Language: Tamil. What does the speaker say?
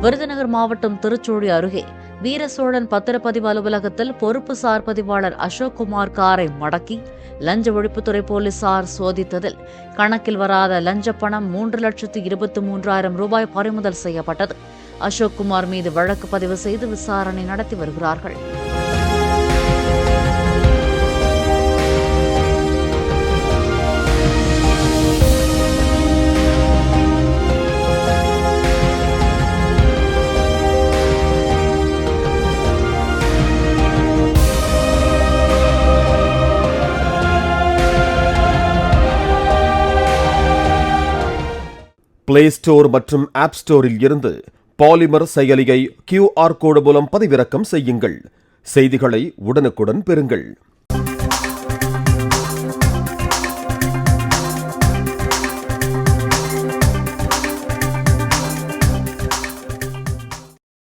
விருதுநகர் மாவட்டம் திருச்சூழி அருகே வீரசோழன் பத்திரப்பதிவு அலுவலகத்தில் பொறுப்பு சார் பதிவாளர் அசோக்குமார் காரை மடக்கி லஞ்ச ஒழிப்புத்துறை போலீசார் சோதித்ததில் கணக்கில் வராத லஞ்ச பணம் 3,23,000 ரூபாய் பறிமுதல் செய்யப்பட்டது. அசோக்குமார் மீது வழக்கு பதிவு செய்து விசாரணை நடத்தி வருகிறார்கள். பிளே ஸ்டோர் மற்றும் ஆப் ஸ்டோரில் இருந்து பாலிமர் செயலியை QR கோடு மூலம் பதிவிறக்கம் செய்யுங்கள். செய்திகளை உடனுக்குடன் பெறுங்கள்.